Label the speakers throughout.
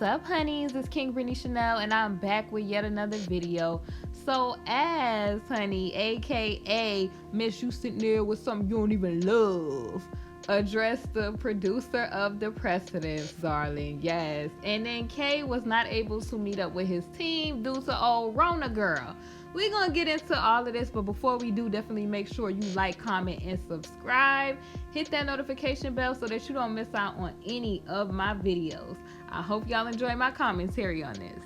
Speaker 1: What's up, honeys? It's KingBritneyChanel, and I'm back with yet another video. So, as honey, aka Miss You Sitting There with Something You Don't Even Love, addressed the producer of the Precedence, darling, yes. And then Kay was not able to meet up with his team due to old Rona girl. We're gonna get into all of this, but before we do, definitely make sure you like, comment, and subscribe. Hit that notification bell so that you don't miss out on any of my videos. I hope y'all enjoy my commentary on this.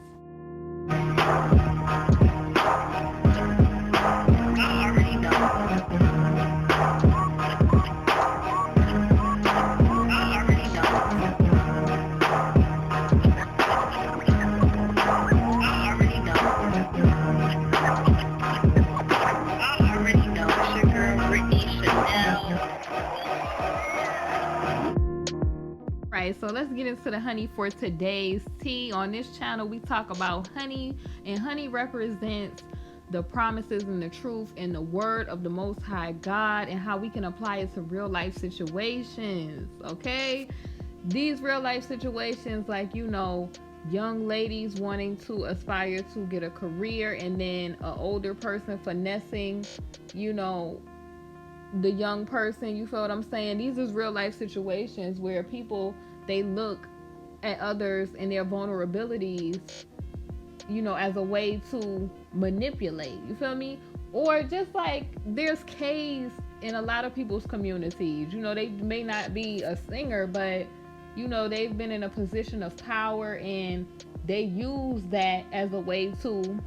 Speaker 1: So let's get into the honey for today's tea. On this channel, we talk about honey, and honey represents the promises and the truth and the word of the Most High God and how we can apply it to real life situations. Okay, these real life situations, like, you know, young ladies wanting to aspire to get a career, and then an older person finessing, you know, the young person. You feel what I'm saying? These is real life situations where people, they look at others and their vulnerabilities, you know, as a way to manipulate. You feel me? Or just like there's K's in a lot of people's communities. You know, they may not be a singer, but, you know, they've been in a position of power and they use that as a way to,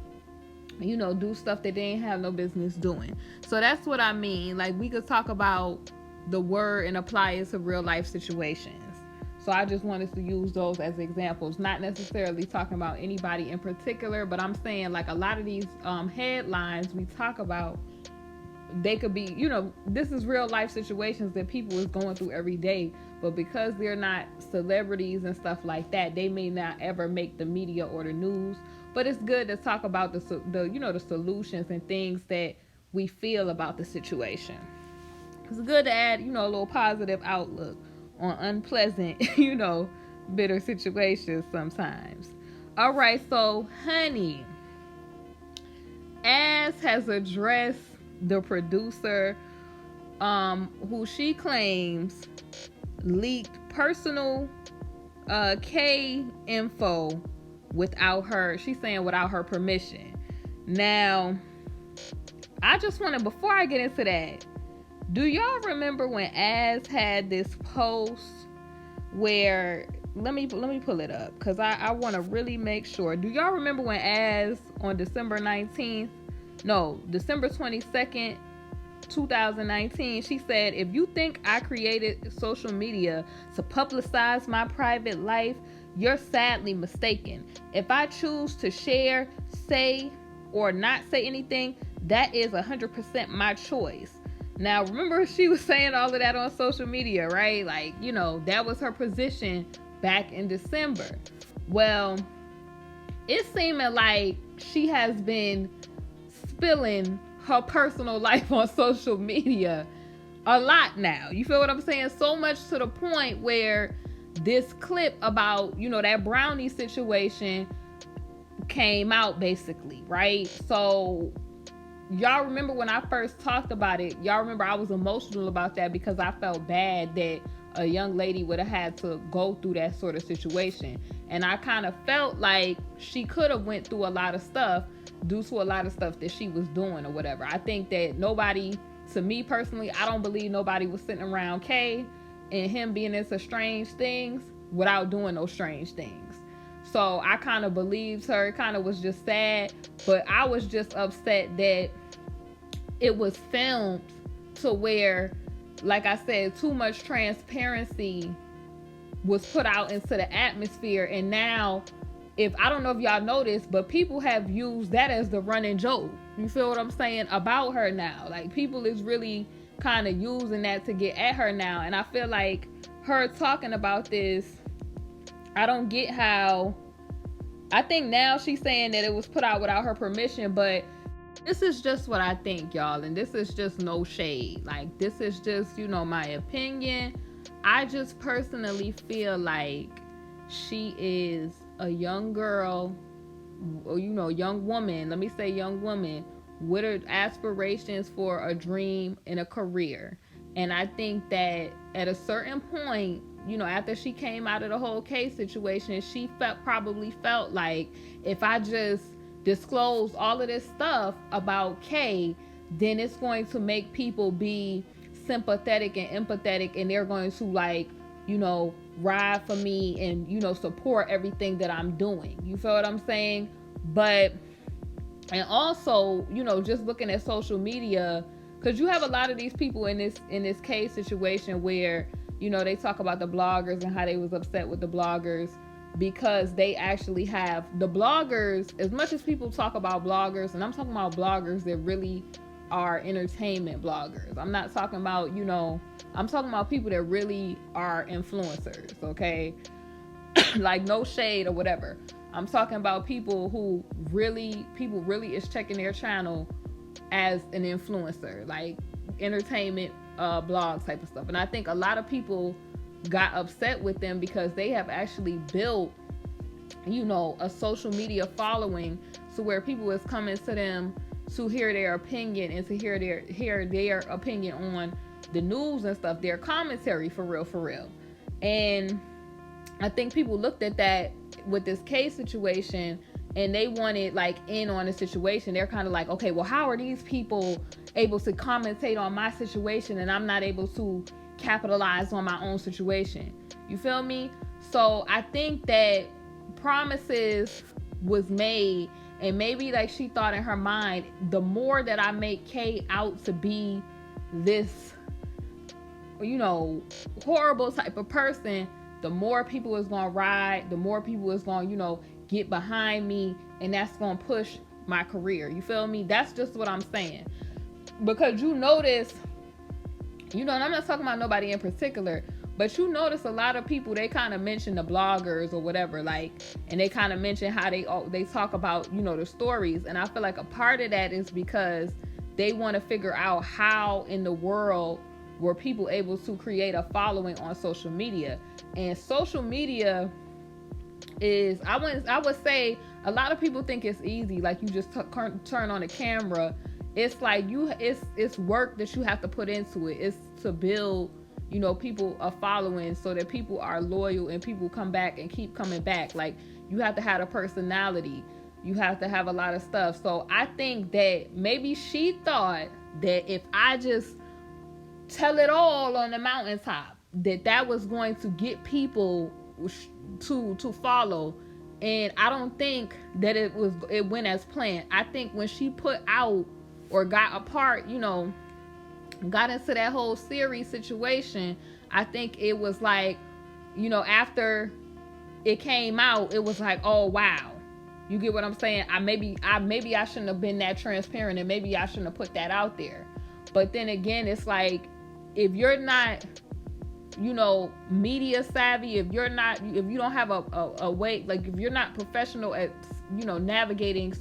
Speaker 1: you know, do stuff that they ain't have no business doing. So that's what I mean. Like, we could talk about the word and apply it to real life situations. So I just wanted to use those as examples, not necessarily talking about anybody in particular, but I'm saying, like, a lot of these headlines we talk about, they could be, you know, this is real life situations that people is going through every day, but because they're not celebrities and stuff like that, they may not ever make the media or the news. But it's good to talk about the you know, the solutions and things that we feel about the situation. It's good to add, you know, a little positive outlook on unpleasant, you know, bitter situations sometimes. All right, so honey, Az has addressed the producer, who she claims leaked personal K info without her, she's saying without her permission. Now, I just want to, before I get into that, do y'all remember when Az had this post where, let me pull it up because I want to really make sure. Do y'all remember when Az on December 22nd, 2019, she said, "If you think I created social media to publicize my private life, you're sadly mistaken. If I choose to share, say, or not say anything, that is 100% my choice." Now, remember, she was saying all of that on social media, right? Like, you know, that was her position back in December. Well, it's seeming like she has been spilling her personal life on social media a lot now. You feel what I'm saying? So much to the point where this clip about, you know, that brownie situation came out, basically, right? So y'all remember when I first talked about it, y'all remember I was emotional about that because I felt bad that a young lady would have had to go through that sort of situation. And I kind of felt like she could have went through a lot of stuff due to a lot of stuff that she was doing or whatever. I think that nobody, to me personally, I don't believe nobody was sitting around Kay and him being into strange things without doing those strange things. So I kind of believed her. It kind of was just sad, but I was just upset that it was filmed to where, like I said, too much transparency was put out into the atmosphere. And now, I don't know if y'all noticed, but people have used that as the running joke. You feel what I'm saying about her now? Like, people is really kind of using that to get at her now. And I feel like her talking about this, I don't get how. I think now she's saying that it was put out without her permission, but this is just what I think, y'all, and this is just no shade. Like, this is just, you know, my opinion. I just personally feel like she is a young girl, or young woman, let me say young woman, with her aspirations for a dream and a career. And I think that at a certain point, after she came out of the whole case situation, she probably felt like, if I just disclose all of this stuff about Kay, then it's going to make people be sympathetic and empathetic, and they're going to ride for me and support everything that I'm doing. You feel what I'm saying? And also, just looking at social media, because you have a lot of these people in this case situation where they talk about the bloggers and how they was upset with the bloggers because they actually have the bloggers. As much as people talk about bloggers, and I'm talking about bloggers that really are entertainment bloggers. I'm not talking about, I'm talking about people that really are influencers, okay? Like, no shade or whatever. I'm talking about people really is checking their channel as an influencer, like entertainment blog type of stuff. And I think a lot of people got upset with them because they have actually built, a social media following, so where people is coming to them to hear their opinion and to hear their opinion on the news and stuff, their commentary for real. And I think people looked at that with this case situation and they wanted in on the situation. They're kind of like, okay, well, how are these people able to commentate on my situation and I'm not able to capitalize on my own situation? You feel me? So I think that promises was made, and maybe she thought in her mind, the more that I make Kay out to be this, horrible type of person, the more people is going to ride, the more people is going to, get behind me, and that's going to push my career. You feel me? That's just what I'm saying. Because notice, and I'm not talking about nobody in particular, but notice a lot of people, they kind of mention the bloggers or whatever, and they kind of mention how they talk about, the stories. And I feel like a part of that is because they want to figure out how in the world were people able to create a following on social media. And social media is, I would say, a lot of people think it's easy. Like, you just turn on the camera. It's it's work that you have to put into it. It's to build, people are following so that people are loyal and people come back and keep coming back. Like, you have to have a personality. You have to have a lot of stuff. So I think that maybe she thought that if I just tell it all on the mountaintop, that was going to get people to follow. And I don't think that it went as planned. I think when she put out or got apart, got into that whole series situation, I think it was after it came out, it was like, oh wow, you get what I'm saying? Maybe I shouldn't have been that transparent, and maybe I shouldn't have put that out there. But then again, it's like, if you're not, media savvy, if you don't have a way, if you're not professional at, navigating,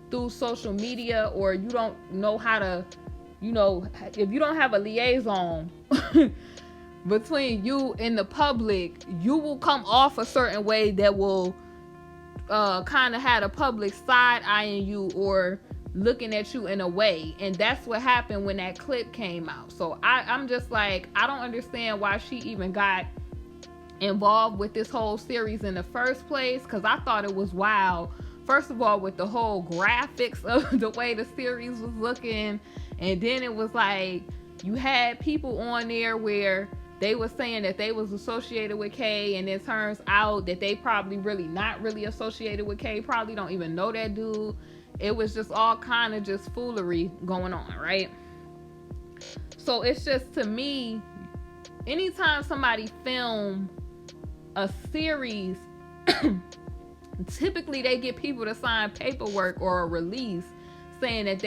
Speaker 1: through social media, or you don't know how to, if you don't have a liaison between you and the public, you will come off a certain way that will kind of have the public side-eyeing you or looking at you in a way. And that's what happened when that clip came out. So I'm just like, I don't understand why she even got involved with this whole series in the first place, because I thought it was wild. First of all, with the whole graphics of the way the series was looking, and then it was like you had people on there where they were saying that they was associated with Kay, and it turns out that they probably really not really associated with Kay, probably don't even know that dude. It was just all kind of just foolery going on, right? So it's just, to me, anytime somebody film a series, typically they get people to sign paperwork or a release saying that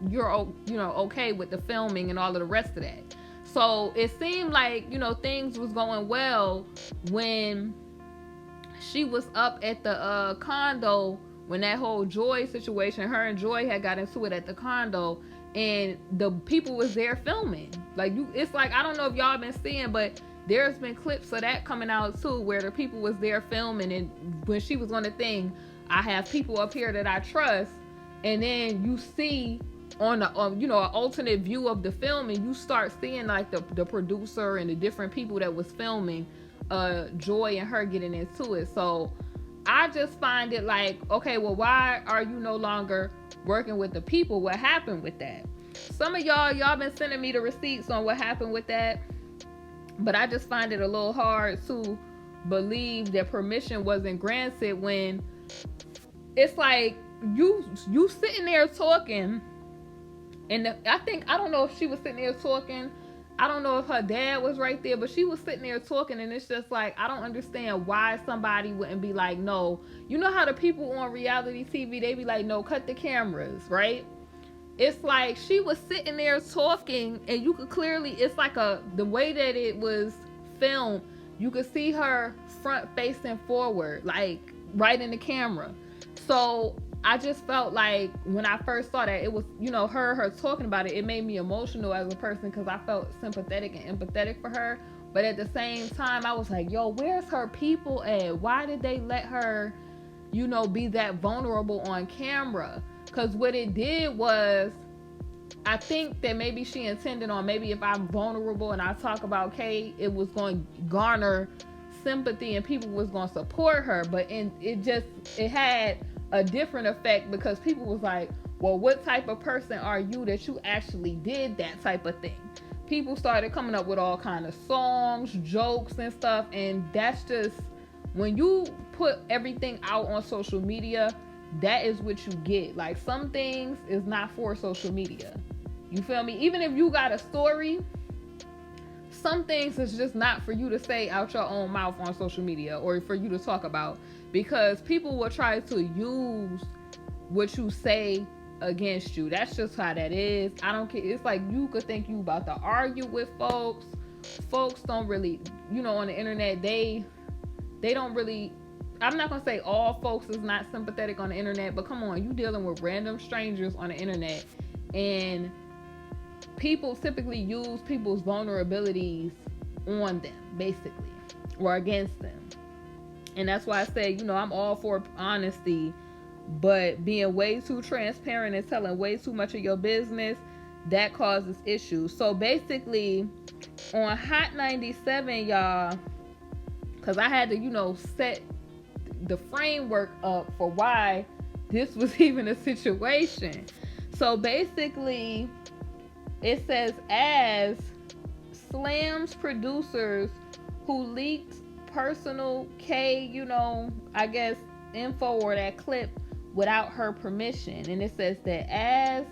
Speaker 1: you're okay with the filming and all of the rest of that. So it seemed like, things was going well when she was up at the condo, when that whole Joy situation, her and Joy had got into it at the condo, and the people was there filming. It's like, I don't know if y'all been seeing, but there's been clips of that coming out too, where the people was there filming, and when she was on the thing, I have people up here that I trust, and then you see on the an alternate view of the film, and you start seeing like the producer and the different people that was filming Joy and her getting into it. So I just find it like, okay, well, why are you no longer working with the people? What happened with that? Some of y'all been sending me the receipts on what happened with that, but I just find it a little hard to believe that permission wasn't granted when it's like you sitting there talking, and I don't know if she was sitting there talking. I don't know if her dad was right there, but she was sitting there talking, and it's just like, I don't understand why somebody wouldn't be like, no. You know how the people on reality TV, they be like, no, cut the cameras, right? It's like she was sitting there talking, and you could clearly, it's like the way that it was filmed, you could see her front facing forward, like right in the camera. So I just felt like when I first saw that, it was, her talking about it, it made me emotional as a person, because I felt sympathetic and empathetic for her. But at the same time, I was like, yo, where's her people at? Why did they let her, be that vulnerable on camera? Because what it did was, I think that maybe she intended on, maybe if I'm vulnerable and I talk about Kay, it was going to garner sympathy and people was going to support her. But it had a different effect, because people was like, well, what type of person are you that you actually did that type of thing? People started coming up with all kind of songs, jokes and stuff, and that's just, when you put everything out on social media, that is what you get. Like, some things is not for social media. You feel me? Even if you got a story, some things is just not for you to say out your own mouth on social media, or for you to talk about, because people will try to use what you say against you. That's just how that is. I don't care. It's like, you could think you about to argue with folks. Folks don't really, on the internet, they don't really, I'm not going to say all folks is not sympathetic on the internet, but come on, you dealing with random strangers on the internet, and people typically use people's vulnerabilities on them, basically, or against them. And that's why I say, I'm all for honesty, but being way too transparent and telling way too much of your business, that causes issues. So basically, on Hot 97, y'all, because I had to, set the framework up for why this was even a situation. So basically, it says, as Slam's producers who leaked personal K, I guess, info or that clip without her permission. And it says that as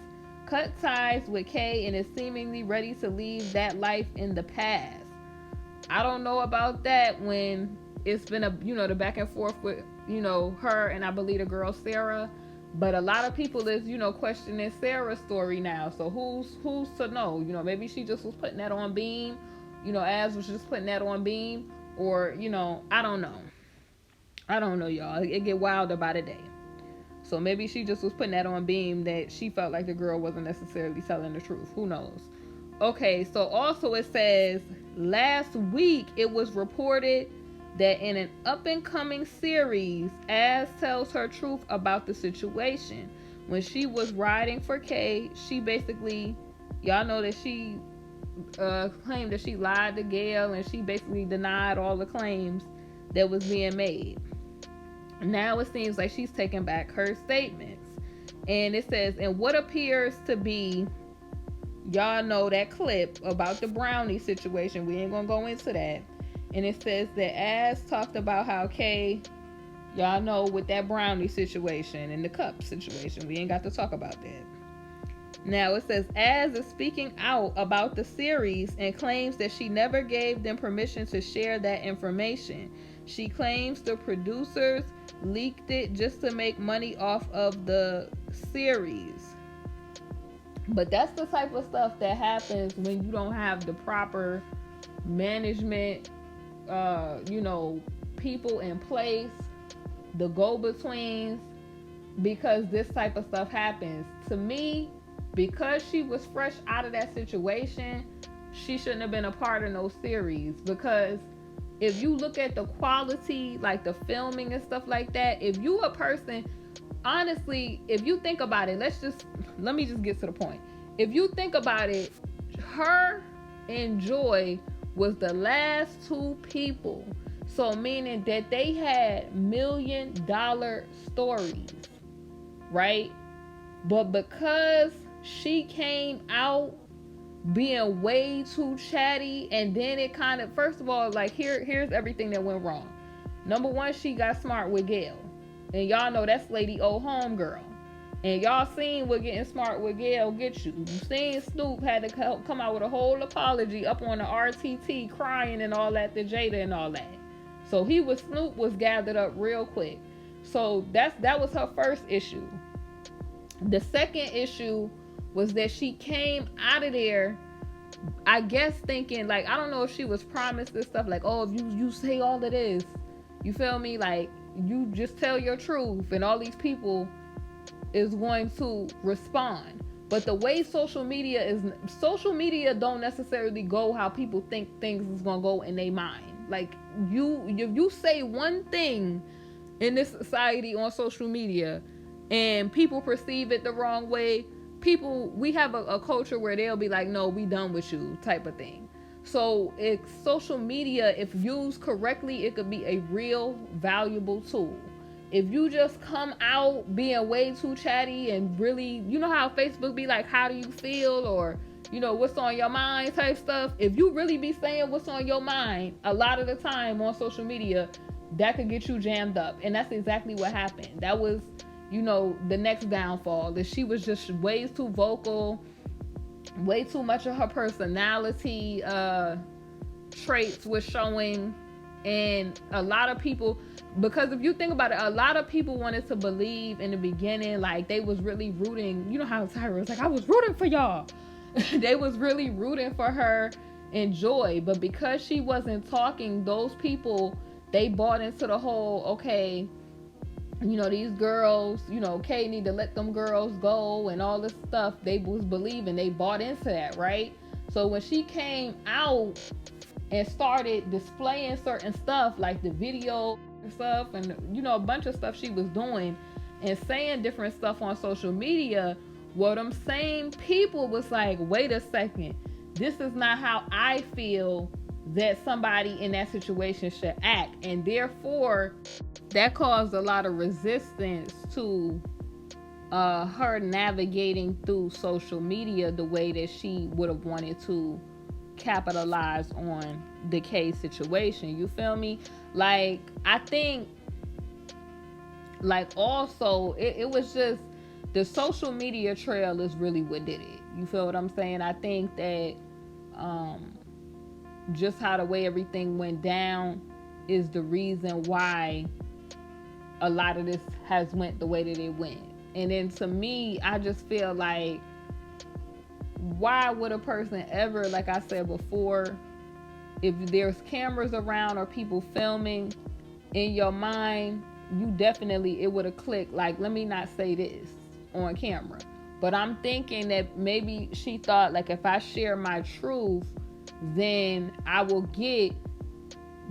Speaker 1: cut ties with K and is seemingly ready to leave that life in the past. I don't know about that, when it's been the back and forth with, her and I believe the girl Sarah. But a lot of people is, questioning Sarah's story now. So who's to know? Maybe she just was putting that on Beam. Az was just putting that on Beam. Or, I don't know. I don't know, y'all. It get wilder by the day. So maybe she just was putting that on Beam, that she felt like the girl wasn't necessarily telling the truth. Who knows? Okay, so also it says, last week it was reported that in an up-and-coming series, Az tells her truth about the situation. When she was riding for Kay, she basically, y'all know that she claimed that she lied to Gail, and she basically denied all the claims that was being made. Now it seems like she's taking back her statements. And it says, in what appears to be, y'all know that clip about the brownie situation. We ain't gonna go into that. And it says that Az talked about how Kay, y'all know, with that brownie situation and the cup situation. We ain't got to talk about that. Now it says Az is speaking out about the series and claims that she never gave them permission to share that information. She claims the producers leaked it just to make money off of the series. But that's the type of stuff that happens when you don't have the proper management, people in place, the go-betweens, because this type of stuff happens. To me, because she was fresh out of that situation, she shouldn't have been a part of no series, because if you look at the quality, like the filming and stuff like that, if you a person, honestly, if you think about it, let me just get to the point. If you think about it, her and Joy was the last two people. So meaning that they had $1 million stories, right? But because she came out being way too chatty, and then it kind of, first of all, like here's everything that went wrong. Number one, she got smart with Gail, and y'all know that's Lady O homegirl. And y'all seen what getting smart with Gail get you. You seen Snoop had to come out with a whole apology up on the RTT, crying and all that to Jada and all that. So Snoop was gathered up real quick. So that was her first issue. The second issue was that she came out of there, I guess thinking, like, I don't know if she was promised this stuff, like, oh, if you say all of this, you feel me, like, you just tell your truth and all these people is going to respond. But the way social media don't necessarily go how people think things is gonna go in their mind. Like, if you say one thing in this society on social media and people perceive it the wrong way, we have a culture where they'll be like, no, we done with you, type of thing. So social media, if used correctly, it could be a real valuable tool. If you just come out being way too chatty and really, you know how Facebook be like, how do you feel, or, you know, what's on your mind type stuff. If you really be saying what's on your mind, a lot of the time on social media, that could get you jammed up. And that's exactly what happened. That was, you know, the next downfall, that she was just way too vocal, way too much of her personality traits was showing. And a lot of people, because if you think about it, a lot of people wanted to believe in the beginning, like they was really rooting. You know how Tyra was like, I was rooting for y'all. They was really rooting for her and Joy. But because she wasn't talking, those people, they bought into the whole, okay, you know, these girls, you know, Kay need to let them girls go and all this stuff. They was believing, they bought into that, right? So when she came out and started displaying certain stuff, like the video and stuff, and, you know, a bunch of stuff she was doing and saying different stuff on social media, well, them same people was like, wait a second, this is not how I feel that somebody in that situation should act. And therefore, that caused a lot of resistance to her navigating through social media the way that she would have wanted to capitalize on the K situation. You feel me? Like, I think, like, also it was just the social media trail is really what did it. You feel what I'm saying? I think that just how the way everything went down is the reason why a lot of this has went the way that it went. And then to me, I just feel like, why would a person ever, like I said before, if there's cameras around or people filming, in your mind, you definitely, it would have clicked, like, let me not say this on camera. But I'm thinking that maybe she thought, like, if I share my truth, then I will get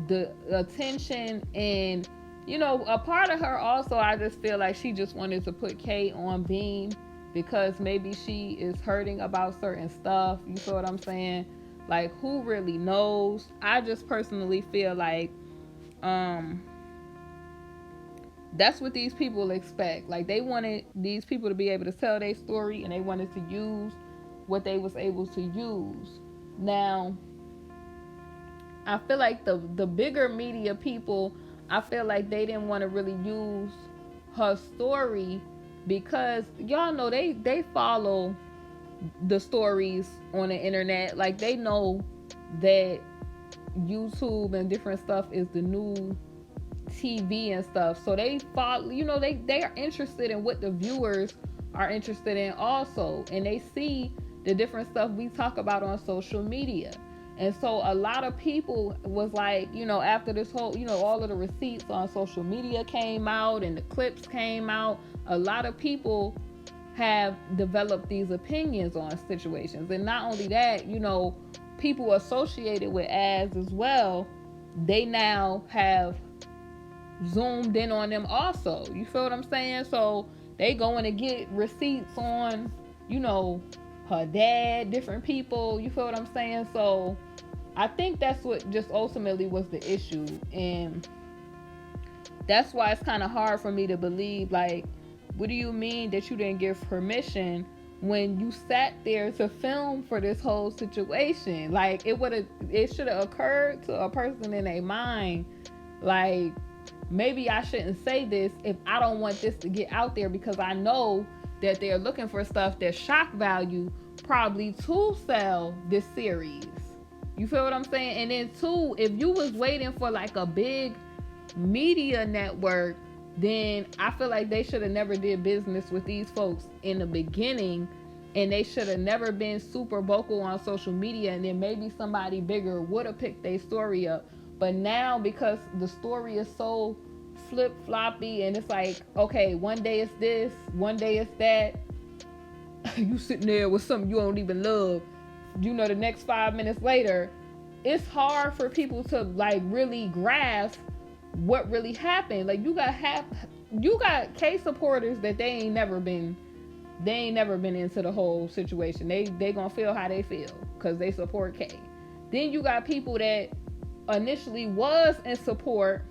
Speaker 1: the attention. And, you know, a part of her also, I just feel like she just wanted to put Kay on beam, because maybe she is hurting about certain stuff. You feel what I'm saying? Like, who really knows? I just personally feel like that's what these people expect. Like, they wanted these people to be able to tell their story, and they wanted to use what they was able to use. Now, I feel like the bigger media people, I feel like they didn't want to really use her story, because y'all know they follow the stories on the internet. Like, they know that YouTube and different stuff is the new TV and stuff. So they follow, you know, they are interested in what the viewers are interested in also. And they see the different stuff we talk about on social media. And so a lot of people was like, you know, after this whole, you know, all of the receipts on social media came out and the clips came out, a lot of people have developed these opinions on situations. And not only that, you know, people associated with ads as well, they now have zoomed in on them also. You feel what I'm saying? So they going to get receipts on, you know, her dad, different people. You feel what I'm saying? So I think that's what just ultimately was the issue. And that's why it's kind of hard for me to believe, like, what do you mean that you didn't give permission when you sat there to film for this whole situation? Like, it should have occurred to a person in their mind, like, maybe I shouldn't say this if I don't want this to get out there, because I know that they're looking for stuff that's shock value, probably to sell this series. You feel what I'm saying? And then two, if you was waiting for like a big media network, then I feel like they should have never did business with these folks in the beginning, and they should have never been super vocal on social media, and then maybe somebody bigger would have picked their story up. But now, because the story is so flip-floppy, and it's like, okay, one day it's this, one day it's that, you sitting there with something you don't even love, you know, the next 5 minutes later, it's hard for people to like really grasp what really happened. Like, you got K supporters that they ain't never been into the whole situation. They gonna feel how they feel because they support K. Then you got people that initially was in support,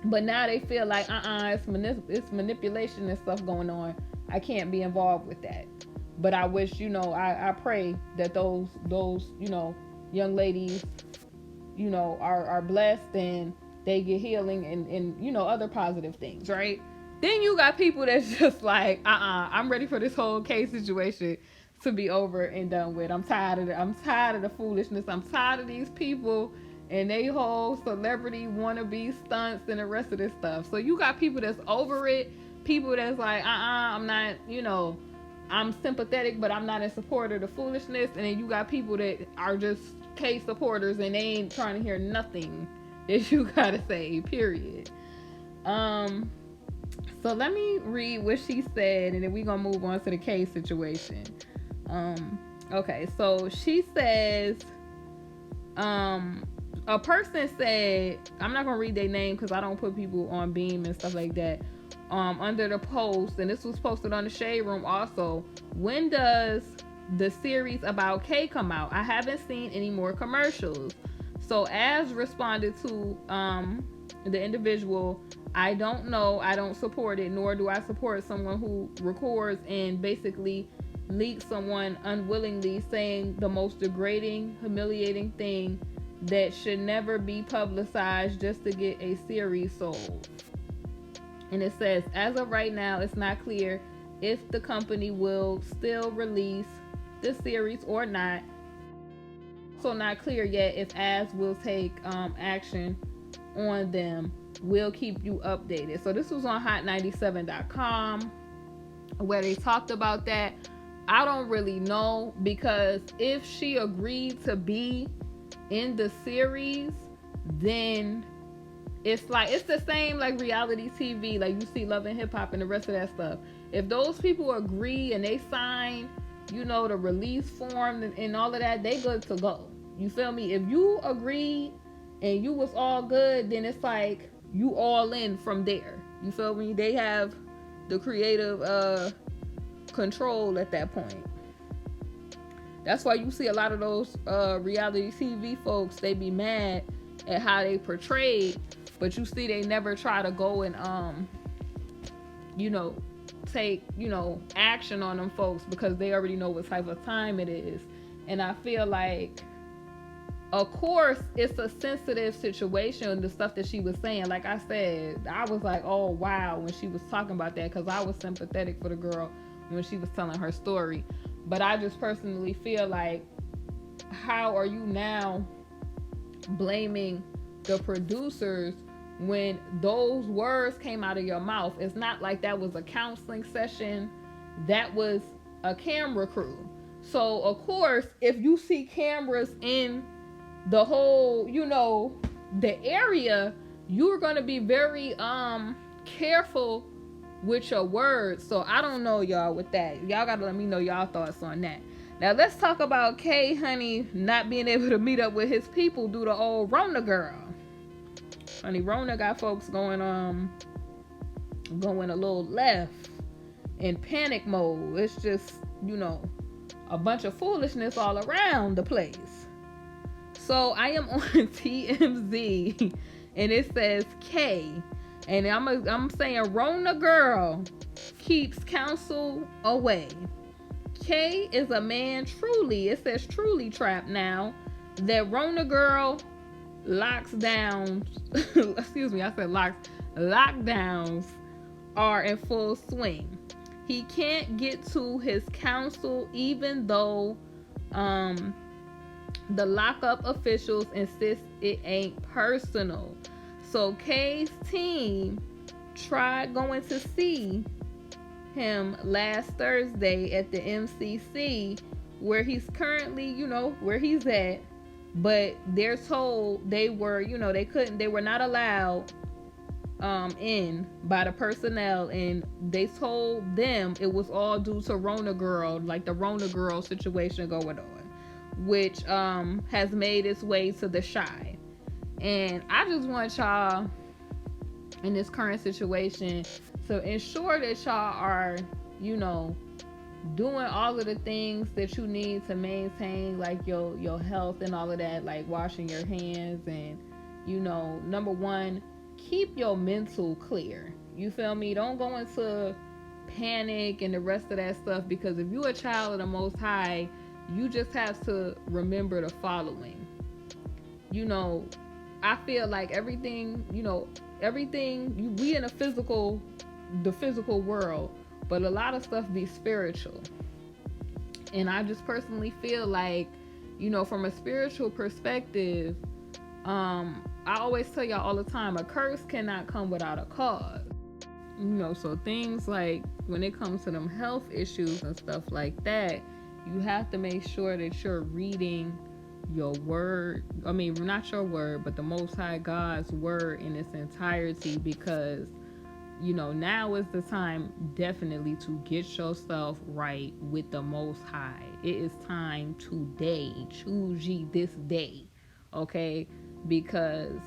Speaker 1: but now they feel like it's manipulation and stuff going on. I can't be involved with that. But I wish, you know, I pray that those you know, young ladies, you know, are blessed and they get healing and you know, other positive things, right? Then you got people that's just like, I'm ready for this whole case situation to be over and done with. I'm tired of the foolishness. I'm tired of these people and they whole celebrity wannabe stunts and the rest of this stuff. So you got people that's over it, people that's like, I'm not, you know, I'm sympathetic, but I'm not in support of the foolishness. And then you got people that are just K supporters and they ain't trying to hear nothing that you gotta say, period. So let me read what she said, and then we're gonna move on to the K situation. Okay, so she says, a person said, I'm not gonna read their name because I don't put people on Beam and stuff like that, under the post, and this was posted on the Shade Room also. When does the series about K come out? I haven't seen any more commercials. So as responded to the individual, I don't know, I don't support it, nor do I support someone who records and basically leaks someone unwillingly saying the most degrading, humiliating thing that should never be publicized just to get a series sold. And it says, as of right now, it's not clear if the company will still release the series or not. So not clear yet if ads will take action on them. We'll keep you updated. So this was on hot97.com where they talked about that. I don't really know, because if she agreed to be in the series, then it's like, it's the same like reality TV, like you see Love and Hip Hop and the rest of that stuff. If those people agree and they sign, you know, the release form and all of that, they good to go. You feel me? If you agreed and you was all good, then it's like you all in from there. You feel me? They have the creative control at that point. That's why you see a lot of those reality TV folks, they be mad at how they portrayed, but you see they never try to go and you know, take, you know, action on them folks because they already know what type of time it is. And I feel like, of course, it's a sensitive situation, the stuff that she was saying. Like I said, I was like, oh wow, when she was talking about that, because I was sympathetic for the girl when she was telling her story. But I just personally feel like, how are you now blaming the producers when those words came out of your mouth? It's not like that was a counseling session, that was a camera crew. So of course, if you see cameras in the whole, you know, the area, you're going to be very careful with your words. So I don't know, y'all, with that. Y'all got to let me know y'all thoughts on that. Now let's talk about K, honey, not being able to meet up with his people due to old Rona girl. Honey, Rona got folks going a little left in panic mode. It's just, a bunch of foolishness all around the place. So I am on TMZ and it says K, and I'm saying Rona girl keeps counsel away. K is a man truly, it says truly trapped now, that Rona girl locks down, lockdowns are in full swing. He can't get to his counsel even though the lockup officials insist it ain't personal. So K's team tried going to see him last Thursday at the MCC where he's currently, where he's at, but they're told they were, they were not allowed in by the personnel, and they told them it was all due to Rona girl, like the Rona girl situation going on, which has made its way to the Shy. And I just want y'all in this current situation to ensure that y'all are, doing all of the things that you need to maintain like your health and all of that, like washing your hands and, number one, keep your mental clear. You feel me? Don't go into panic and the rest of that stuff, because if you're a child of the Most High, you just have to remember the following. I feel like everything, we in the physical world, but a lot of stuff be spiritual. And I just personally feel like, from a spiritual perspective, I always tell y'all all the time, a curse cannot come without a cause. So things like when it comes to them health issues and stuff like that, you have to make sure that you're reading your word. I mean, not your word, but the Most High God's word in its entirety, because now is the time definitely to get yourself right with the Most High. It is time today. Choose ye this day, okay? Because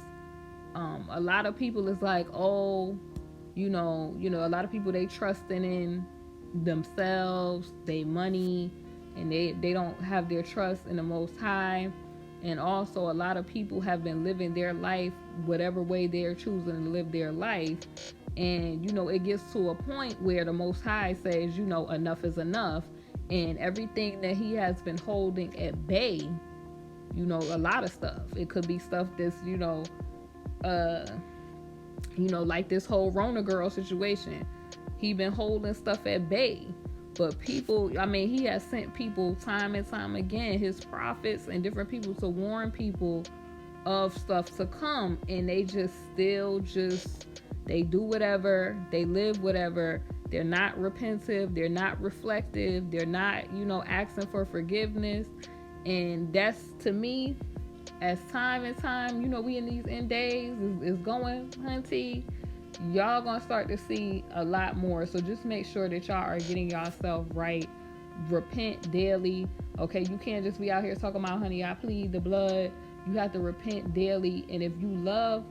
Speaker 1: a lot of people is like, a lot of people, they trusting in themselves, they money, and they don't have their trust in the Most High. And also a lot of people have been living their life whatever way they're choosing to live their life. And, it gets to a point where the Most High says, enough is enough. And everything that he has been holding at bay, a lot of stuff. It could be stuff that's, like this whole Rona girl situation. He been holding stuff at bay. But people, he has sent people time and time again, his prophets and different people, to warn people of stuff to come. And they just they do whatever, they live whatever. They're not repentive, they're not reflective, they're not, asking for forgiveness. And that's, to me, as time and time, we in these end days is going, hunty, y'all gonna start to see a lot more. So just make sure that y'all are getting yourself right. Repent daily. Okay, you can't just be out here talking about, honey, I plead the blood. You have to repent daily. And if you love,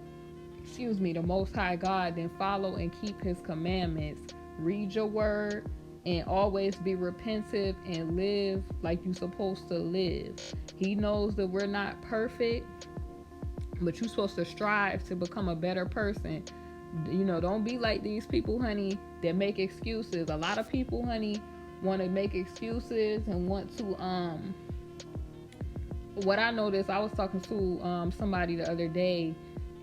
Speaker 1: the Most High God, then follow and keep his commandments. Read your word and always be repentive and live like you're supposed to live. He knows that we're not perfect, but you're supposed to strive to become a better person. Don't be like these people, honey, that make excuses. A lot of people, honey, want to make excuses and want to, what I noticed, I was talking to somebody the other day,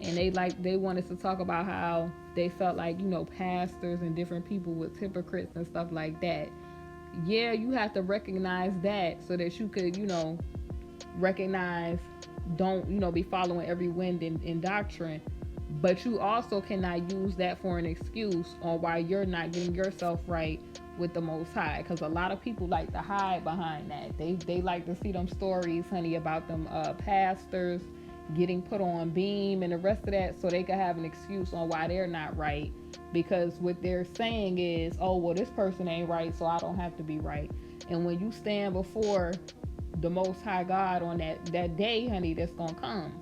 Speaker 1: and they wanted to talk about how they felt like, pastors and different people was hypocrites and stuff like that. Yeah, you have to recognize that so that you could, recognize, don't, be following every wind in doctrine. But you also cannot use that for an excuse on why you're not getting yourself right with the Most High. Because a lot of people like to hide behind that. They like to see them stories, honey, about them pastors getting put on beam and the rest of that, so they can have an excuse on why they're not right. because what they're saying is, oh, well, this person ain't right, so I don't have to be right. And when you stand before the Most High God on that day, honey, that's gonna come,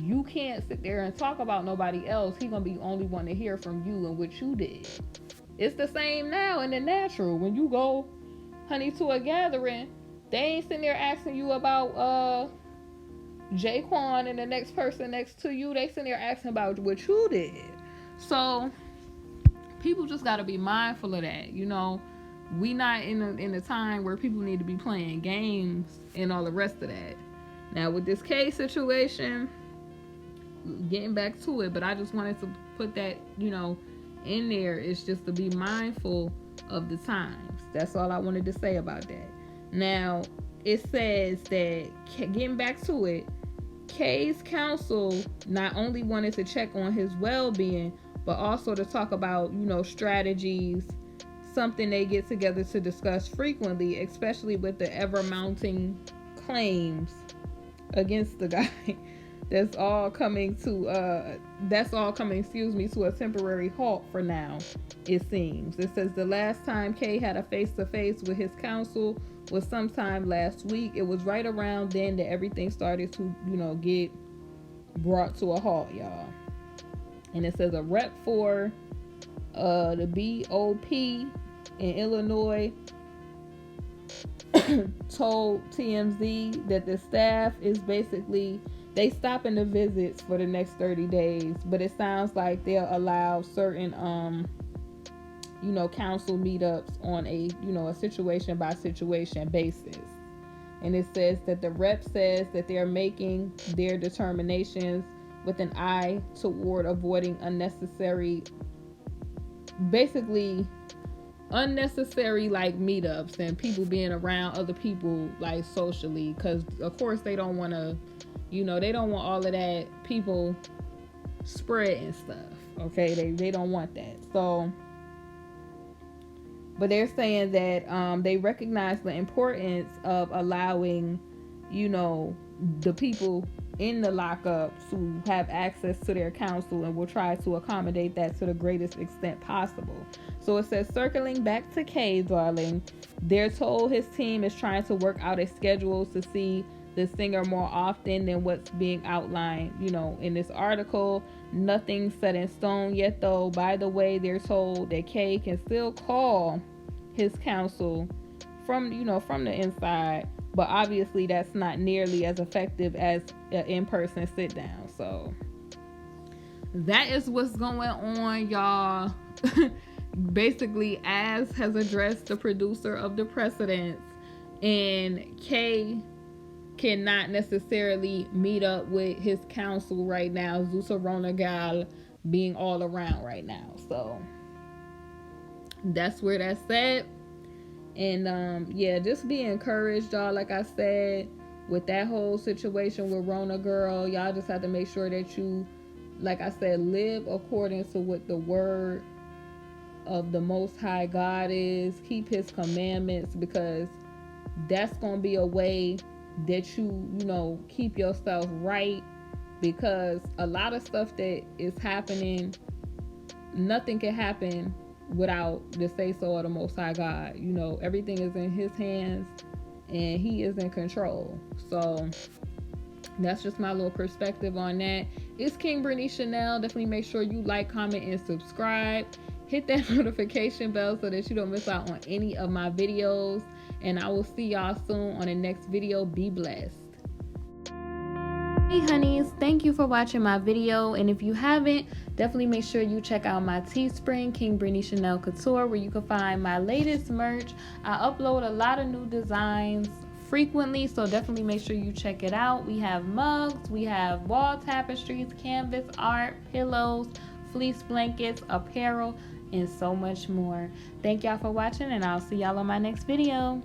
Speaker 1: you can't sit there and talk about nobody else. He gonna be the only one to hear from you and what you did. It's the same now in the natural. When you go, honey, to a gathering, they ain't sitting there asking you about Jaquan and the next person next to you. They sitting there asking about what you did. So people just got to be mindful of that. You know, we not in a time where people need to be playing games and all the rest of that. Now with this case situation, getting back to it, but I just wanted to put that, you know, in there. It's just to be mindful of the times. That's all I wanted to say about that. Now it says that, getting back to it, Kay's counsel not only wanted to check on his well-being, but also to talk about, you know, strategies, something they get together to discuss frequently, especially with the ever-mounting claims against the guy. That's all coming to a temporary halt for now, it seems. It says the last time Kay had a face-to-face with his counsel was sometime last week. It was right around then that everything started to, you know, get brought to a halt, y'all. And it says a rep for the BOP in Illinois told TMZ that the staff is basically, they stopping the visits for the next 30 days, but it sounds like they'll allow certain you know, council meetups on a, you know, a situation by situation basis. And it says that the rep says that they're making their determinations with an eye toward avoiding unnecessary like meetups and people being around other people like socially, because of course they don't want to, you know, they don't want all of that people spreading stuff. Okay, they don't want that. So, but they're saying that they recognize the importance of allowing, you know, the people in the lockup to have access to their counsel, and will try to accommodate that to the greatest extent possible. So it says, circling back to Kay, darling, they're told his team is trying to work out a schedule to see the singer more often than what's being outlined, you know, in this article. Nothing set in stone yet, though. By the way, they're told that Kay can still call his counsel from, you know, from the inside, but obviously that's not nearly as effective as an in-person sit down. So that is what's going on, y'all. Basically, Az has addressed the producer of the Precedence, and Kay cannot necessarily meet up with his counsel right now. Zusarona Gal being all around right now. So that's where that's at. And yeah, just be encouraged, y'all. Like I said, with that whole situation with Rona Girl, y'all just have to make sure that you, like I said, live according to what the word of the Most High God is. Keep his commandments, because that's gonna be a way that you know, keep yourself right. Because a lot of stuff that is happening, nothing can happen without the say so of the Most High God. You know, everything is in his hands and he is in control. So that's just my little perspective on that. It's KingBritneyChanel. Definitely make sure you like, comment, and subscribe. Hit that notification bell so that you don't miss out on any of my videos. And I will see y'all soon on the next video. Be blessed. Hey honeys, thank you for watching my video, and if you haven't, definitely make sure you check out my Teespring, KingBritneyChanel Couture, where you can find my latest merch. I upload a lot of new designs frequently, so definitely make sure you check it out. We have mugs, we have wall tapestries, canvas art, pillows, fleece blankets, apparel, and so much more. Thank y'all for watching, and I'll see y'all on my next video.